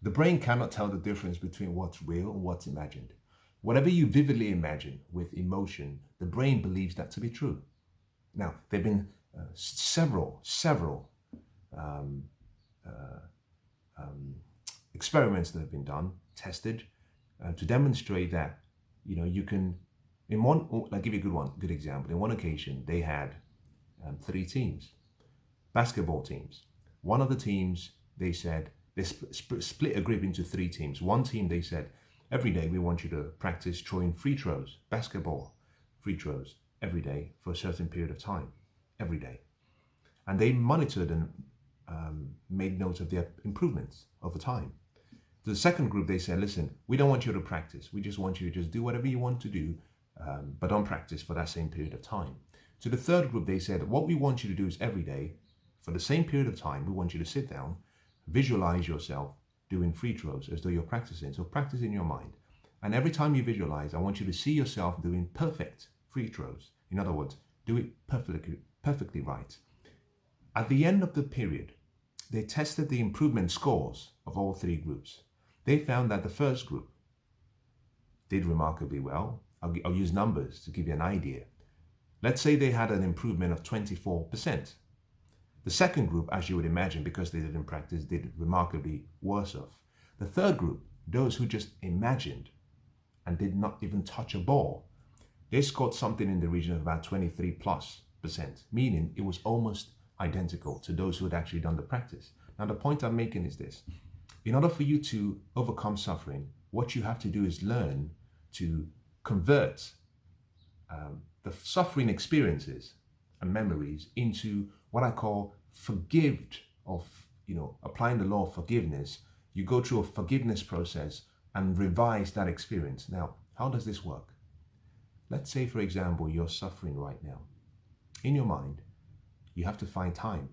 The brain cannot tell the difference between what's real and what's imagined. Whatever you vividly imagine with emotion, the brain believes that to be true. Now, there have been several um, uh, um, experiments that have been done, tested, to demonstrate that you can. In one, I'll give you good example. In one occasion, they had three teams, basketball teams. One of the teams, they said, they split a group into three teams. One team, they said, every day we want you to practice throwing free throws, basketball free throws, every day for a certain period of time, every day. And they monitored and made notes of their improvements over time. To the second group, they said, listen, we don't want you to practice. We just want you to just do whatever you want to do, but don't practice for that same period of time. To the third group, they said, what we want you to do is every day, for the same period of time, we want you to sit down, visualize yourself doing free throws as though you're practicing. So practice in your mind. And every time you visualize, I want you to see yourself doing perfect free throws. In other words, do it perfectly right. At the end of the period, they tested the improvement scores of all three groups. They found that the first group did remarkably well. I'll use numbers to give you an idea. Let's say they had an improvement of 24%. The second group, as you would imagine, because they didn't practice, did remarkably worse off. The third group, those who just imagined and did not even touch a ball, they scored something in the region of about 23+%, meaning it was almost identical to those who had actually done the practice. Now, the point I'm making is this. In order for you to overcome suffering, what you have to do is learn to convert the suffering experiences and memories into what I call applying the law of forgiveness. You go through a forgiveness process and revise that experience. Now, how does this work? Let's say, for example, you're suffering right now. In your mind, you have to find time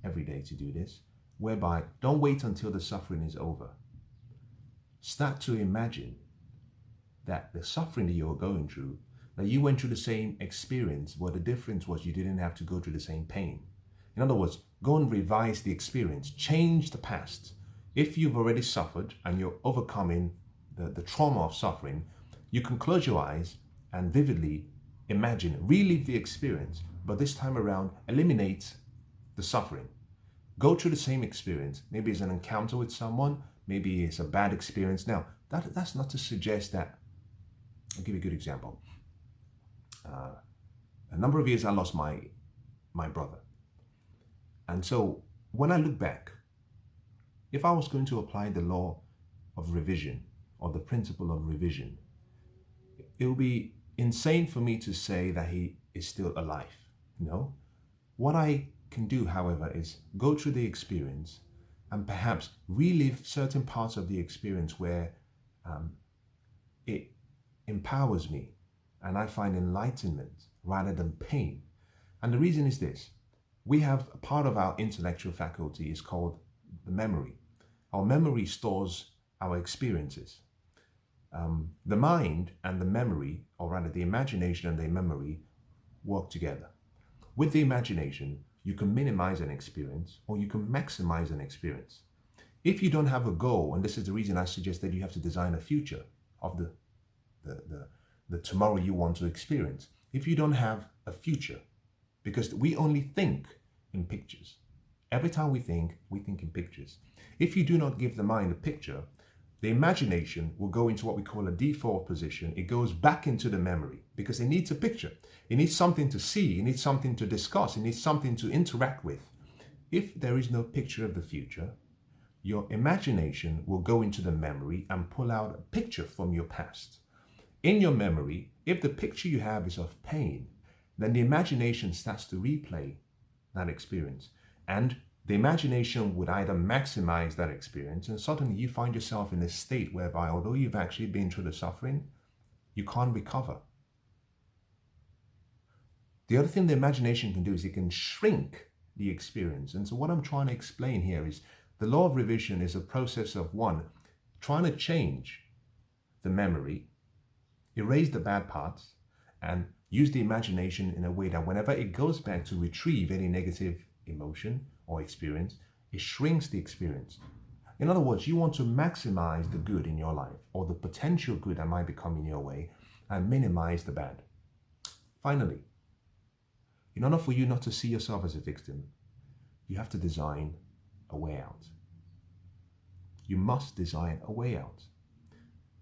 every day to do this, whereby don't wait until the suffering is over. Start to imagine that the suffering that you're going through, that you went through the same experience, but the difference was you didn't have to go through the same pain. In other words, go and revise the experience, change the past. If you've already suffered and you're overcoming the trauma of suffering, you can close your eyes and vividly imagine, relive the experience, but this time around, eliminate the suffering. Go through the same experience. Maybe it's an encounter with someone, maybe it's a bad experience. Now, that's not to suggest that. I'll give you a good example. A number of years I lost my brother. And so when I look back, if I was going to apply the law of revision or the principle of revision, it would be insane for me to say that he is still alive. No. What I can do, however, is go through the experience and perhaps relive certain parts of the experience where it empowers me and I find enlightenment rather than pain. And the reason is this. We have a part of our intellectual faculty is called the memory. Our memory stores our experiences. The mind and the memory, or rather the imagination and the memory, work together. With the imagination, you can minimize an experience or you can maximize an experience. If you don't have a goal, and this is the reason I suggest that you have to design a future of the tomorrow you want to experience. If you don't have a future, because we only think in pictures. Every time we think in pictures. If you do not give the mind a picture, the imagination will go into what we call a default position. It goes back into the memory because it needs a picture. It needs something to see. It needs something to discuss. It needs something to interact with. If there is no picture of the future, your imagination will go into the memory and pull out a picture from your past. In your memory, if the picture you have is of pain, then the imagination starts to replay that experience. And the imagination would either maximize that experience, and suddenly you find yourself in a state whereby, although you've actually been through the suffering, you can't recover. The other thing the imagination can do is it can shrink the experience. And so what I'm trying to explain here is the law of revision is a process of one, trying to change the memory, erase the bad parts, and use the imagination in a way that whenever it goes back to retrieve any negative emotion or experience, it shrinks the experience. In other words, you want to maximize the good in your life or the potential good that might be coming your way and minimize the bad. Finally, in order for you not to see yourself as a victim, you have to design a way out. You must design a way out.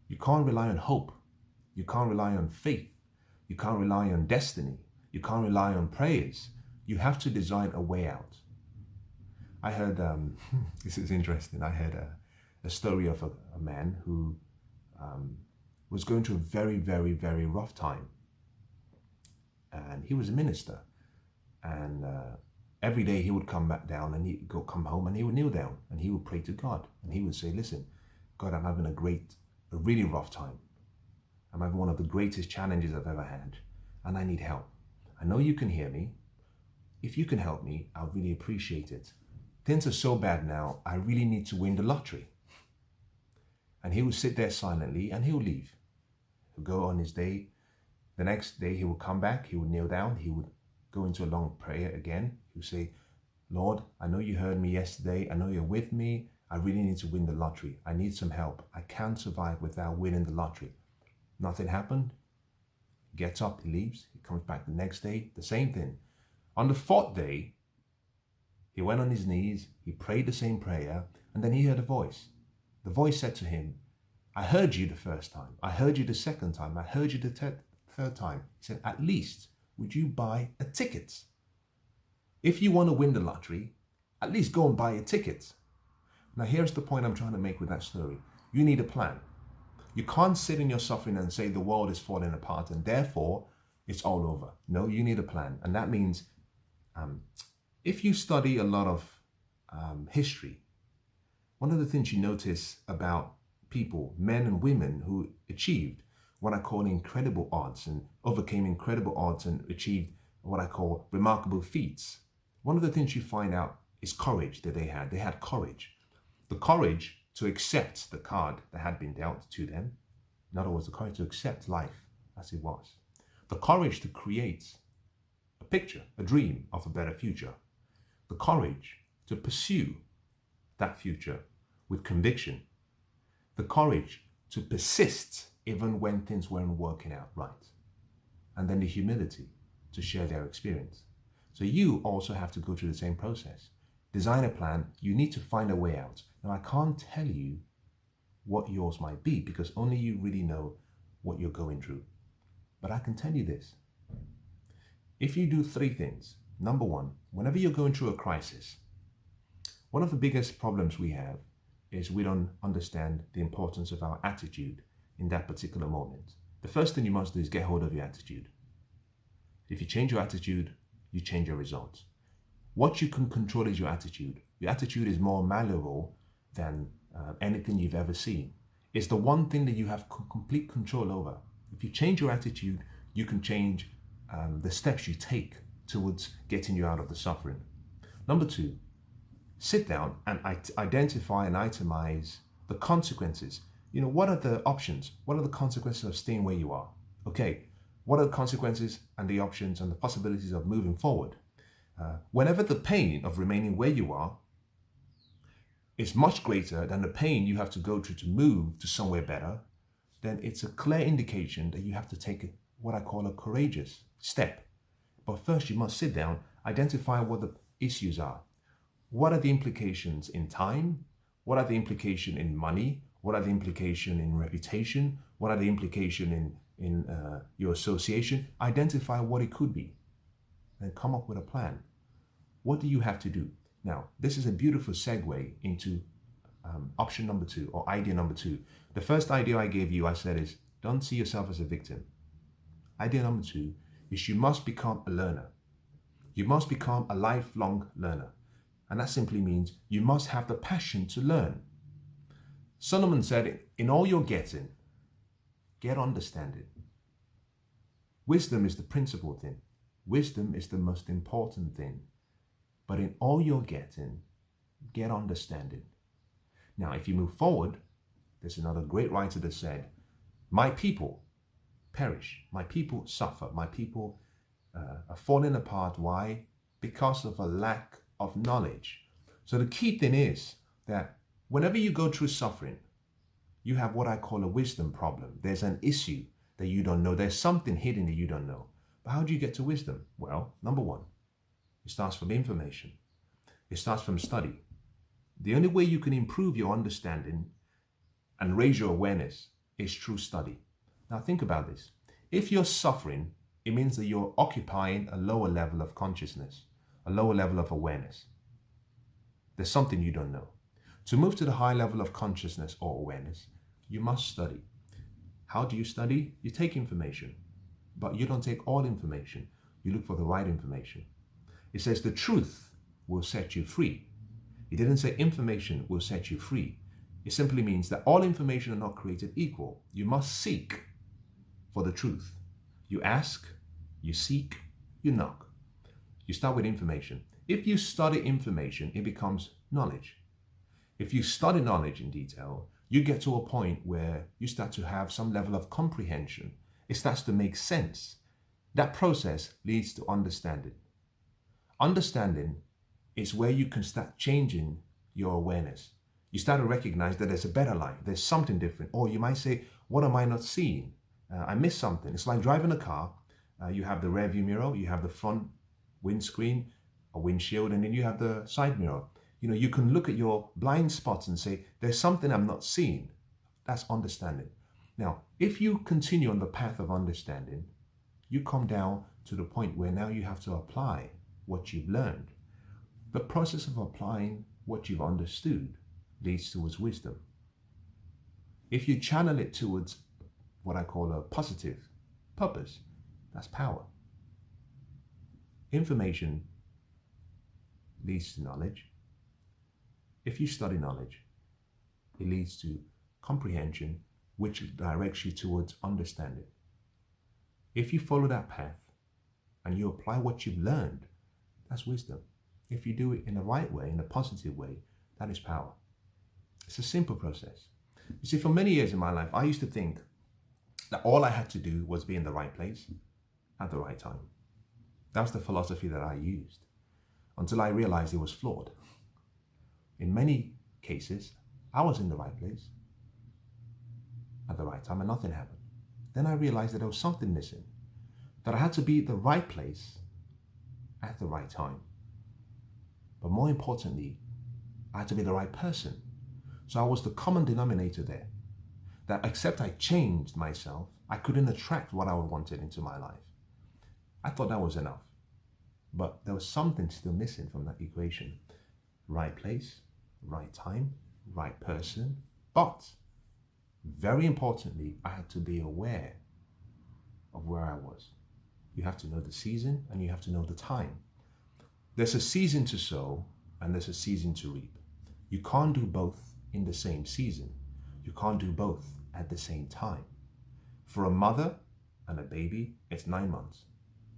You can't rely on hope. You can't rely on faith. You can't rely on destiny. You can't rely on prayers. You have to design a way out. I heard, this is interesting, I heard a story of a man who was going through a very, very, very rough time. And he was a minister. And every day he would come back down and he'd come home and he would kneel down and he would pray to God. And he would say, listen, God, I'm having a really rough time. I'm having one of the greatest challenges I've ever had. And I need help. I know you can hear me. If you can help me, I'll really appreciate it. Things are so bad now, I really need to win the lottery. And he would sit there silently and he would leave. He'll go on his day. The next day he would come back, he would kneel down, he would go into a long prayer again. He would say, Lord, I know you heard me yesterday. I know you're with me. I really need to win the lottery. I need some help. I can't survive without winning the lottery. Nothing happened. He gets up, he leaves. He comes back the next day, the same thing. On the fourth day, he went on his knees, he prayed the same prayer, and then he heard a voice. The voice said to him, I heard you the first time. I heard you the second time. I heard you the third time. He said, at least, would you buy a ticket? If you want to win the lottery, at least go and buy a ticket. Now, here's the point I'm trying to make with that story. You need a plan. You can't sit in your suffering and say the world is falling apart and therefore it's all over. No, you need a plan. And that means if you study a lot of history, one of the things you notice about people, men and women who achieved what I call incredible odds and overcame incredible odds and achieved what I call remarkable feats, one of the things you find out is courage that they had. They had courage. The courage to accept the card that had been dealt to them. In other words, the courage to accept life as it was. The courage to create a picture, a dream of a better future. The courage to pursue that future with conviction. The courage to persist even when things weren't working out right. And then the humility to share their experience. So you also have to go through the same process. Design a plan. You need to find a way out. Now, I can't tell you what yours might be because only you really know what you're going through. But I can tell you this. If you do three things, number one, whenever you're going through a crisis, one of the biggest problems we have is we don't understand the importance of our attitude in that particular moment. The first thing you must do is get hold of your attitude. If you change your attitude, you change your results. What you can control is your attitude. Your attitude is more malleable than anything you've ever seen. It's the one thing that you have complete control over. If you change your attitude, you can change the steps you take towards getting you out of the suffering. Number two, sit down and identify and itemize the consequences. You know, what are the options? What are the consequences of staying where you are? Okay, what are the consequences and the options and the possibilities of moving forward? Whenever the pain of remaining where you are is much greater than the pain you have to go through to move to somewhere better, then it's a clear indication that you have to take what I call a courageous step. But first you must sit down, identify what the issues are. What are the implications in time? What are the implications in money? What are the implications in reputation? What are the implications in your association? Identify what it could be and come up with a plan. What do you have to do? Now, this is a beautiful segue into option number two or idea number two. The first idea I gave you, I said is don't see yourself as a victim. Idea number two is you must become a learner. You must become a lifelong learner. And that simply means you must have the passion to learn. Solomon said, in all you're getting, get understanding. Wisdom is the principal thing. Wisdom is the most important thing. But in all you're getting, get understanding. Now, if you move forward, there's another great writer that said, my people perish, my people suffer, my people are falling apart. Why? Because of a lack of knowledge. So the key thing is that Whenever you go through suffering, you have what I call a wisdom problem. There's an issue that you don't know. There's something hidden that you don't know. But how do you get to wisdom? Well, number one, it starts from information. It starts from study. The only way you can improve your understanding and raise your awareness is through study. Now think about this. If you're suffering, it means that you're occupying a lower level of consciousness, a lower level of awareness. There's something you don't know. To move to the high level of consciousness or awareness, you must study. How do you study? You take information, but you don't take all information. You look for the right information. It says the truth will set you free. It didn't say information will set you free. It simply means that all information are not created equal. You must seek for the truth. You ask, you seek, you knock. You start with information. If you study information, it becomes knowledge. If you study knowledge in detail, you get to a point where you start to have some level of comprehension. It starts to make sense. That process leads to understanding. Understanding is where you can start changing your awareness. You start to recognize that there's a better life, there's something different. Or you might say, what am I not seeing? I missed something. It's like driving a car. You have the rear view mirror, you have the front windscreen, a windshield, and then you have the side mirror. You can look at your blind spots and say, there's something I'm not seeing. That's understanding. Now, if you continue on the path of understanding, you come down to the point where now you have to apply what you've learned. The process of applying what you've understood leads towards wisdom. If you channel it towards what I call a positive purpose, that's power. Information leads to knowledge. If you study knowledge, it leads to comprehension, which directs you towards understanding. If you follow that path and you apply what you've learned, that's wisdom. If you do it in the right way, in a positive way, that is power. It's a simple process. You see, for many years in my life, I used to think that all I had to do was be in the right place at the right time. That was the philosophy that I used until I realized it was flawed. In many cases, I was in the right place at the right time and nothing happened. Then I realized that there was something missing, that I had to be at the right place at the right time. But more importantly, I had to be the right person. So I was the common denominator there. That except I changed myself, I couldn't attract what I wanted into my life. I thought that was enough. But there was something still missing from that equation. Right place, right time, right person. But very importantly, I had to be aware of where I was. You have to know the season and you have to know the time. There's a season to sow and there's a season to reap. You can't do both in the same season. You can't do both at the same time. For a mother and a baby, it's 9 months.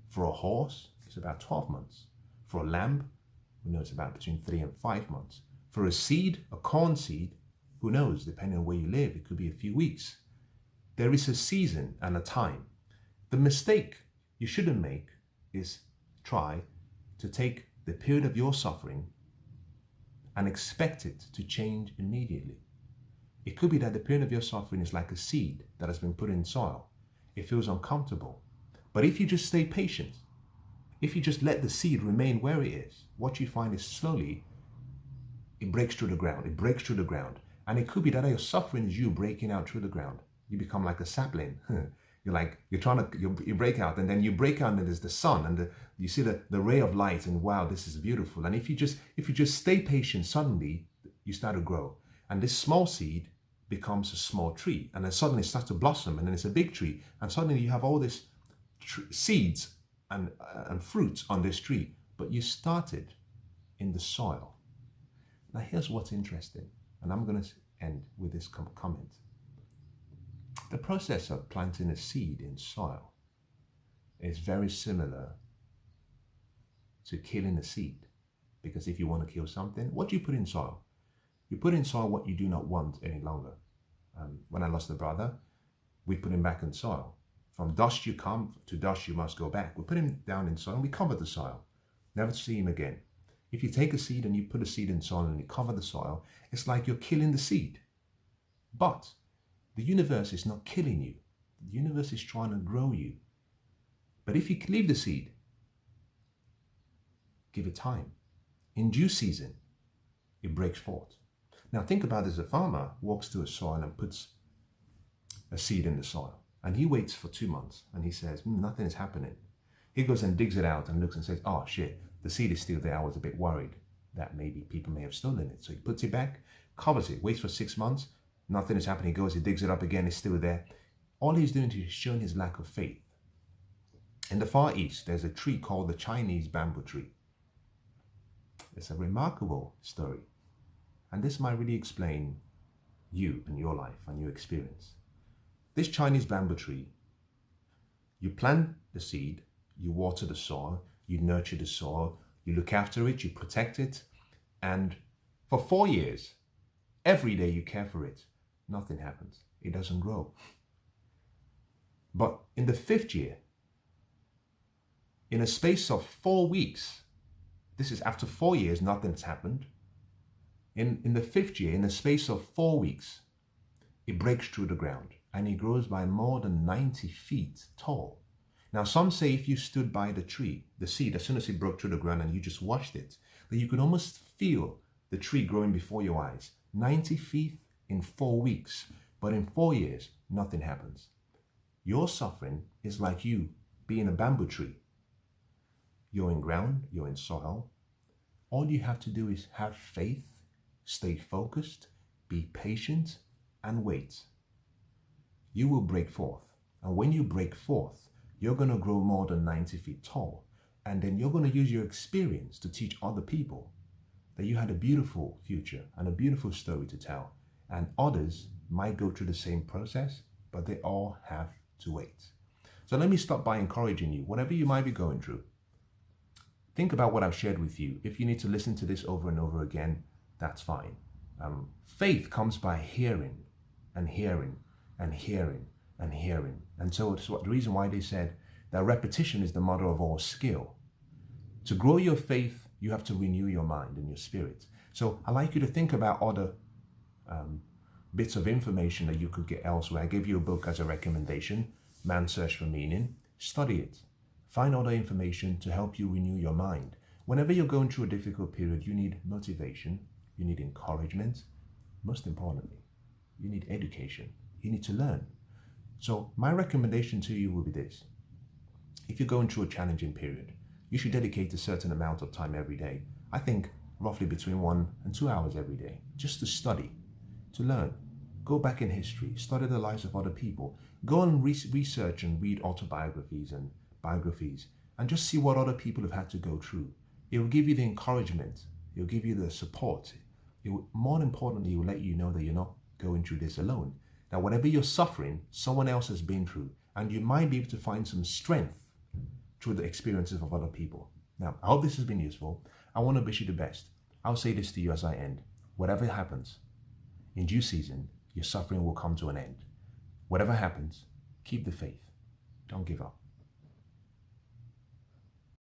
For a horse, it's about 12 months. For a lamb, we know it's about between 3 and 5 months. For a seed, a corn seed, who knows, depending on where you live, it could be a few weeks. There is a season and a time. The mistake you shouldn't make is try to take the period of your suffering and expect it to change immediately. It could be that the period of your suffering is like a seed that has been put in soil. It feels uncomfortable. But if you just stay patient, if you just let the seed remain where it is, what you find is slowly it breaks through the ground. It breaks through the ground. And it could be that your suffering is you breaking out through the ground. You become like a sapling. You break out, and then you break out, and there's the sun, and you see the ray of light, and wow, this is beautiful. And if you just stay patient, suddenly you start to grow. And this small seed becomes a small tree, and then suddenly it starts to blossom, and then it's a big tree, and suddenly you have all these seeds and fruits on this tree, but you started in the soil. Now here's what's interesting, and I'm going to end with this comment. The process of planting a seed in soil is very similar to killing a seed, because if you want to kill something, what do you put in soil? You put in soil what you do not want any longer. When I lost a brother, we put him back in soil. From dust you come, to dust you must go back. We put him down in soil and we covered the soil, never to see him again. If you take a seed and you put a seed in soil and you cover the soil, it's like you're killing the seed. But the universe is not killing you. The universe is trying to grow you. But if you leave the seed, give it time. In due season, it breaks forth. Now think about it as a farmer walks to a soil and puts a seed in the soil. And he waits for 2 months and he says, nothing is happening. He goes and digs it out and looks and says, oh shit, the seed is still there. I was a bit worried that maybe people may have stolen it. So he puts it back, covers it, waits for 6 months. Nothing is happening. He goes, he digs it up again. It's still there. All he's doing is showing his lack of faith. In the Far East, there's a tree called the Chinese bamboo tree. It's a remarkable story. And this might really explain you and your life and your experience. This Chinese bamboo tree, you plant the seed, you water the soil, you nurture the soil, you look after it, you protect it, and for 4 years, every day you care for it, nothing happens. It doesn't grow. But in the 5th year, in a space of 4 weeks, this is after 4 years, nothing's happened. In the 5th year, in a space of 4 weeks, it breaks through the ground and it grows by more than 90 feet tall. Now, some say if you stood by the tree, the seed, as soon as it broke through the ground and you just watched it, that you could almost feel the tree growing before your eyes. 90 feet in 4 weeks, but in 4 years, nothing happens. Your suffering is like you being a bamboo tree. You're in ground, you're in soil. All you have to do is have faith, stay focused, be patient, and wait. You will break forth. And when you break forth, you're going to grow more than 90 feet tall. And then you're going to use your experience to teach other people that you had a beautiful future and a beautiful story to tell. And others might go through the same process, but they all have to wait. So let me start by encouraging you, whatever you might be going through, think about what I've shared with you. If you need to listen to this over and over again, that's fine. Faith comes by hearing and hearing and hearing and hearing. And so it's the reason why they said that repetition is the mother of all skill. To grow your faith, you have to renew your mind and your spirit. So I'd like you to think about other bits of information that you could get elsewhere. I gave you a book as a recommendation, Man's Search for Meaning. Study it. Find other information to help you renew your mind. Whenever you're going through a difficult period, you need motivation, you need encouragement. Most importantly, you need education. You need to learn. So my recommendation to you will be this. If you're going through a challenging period, you should dedicate a certain amount of time every day. I think roughly between 1 and 2 hours every day, just to study, to learn. Go back in history, study the lives of other people. Go and research and read autobiographies and biographies and just see what other people have had to go through. It will give you the encouragement. It will give you the support. It will, more importantly, it will let you know that you're not going through this alone. Now, whatever you're suffering, someone else has been through, and you might be able to find some strength through the experiences of other people. Now, I hope this has been useful. I want to wish you the best. I'll say this to you as I end. Whatever happens, in due season, your suffering will come to an end. Whatever happens, keep the faith. Don't give up.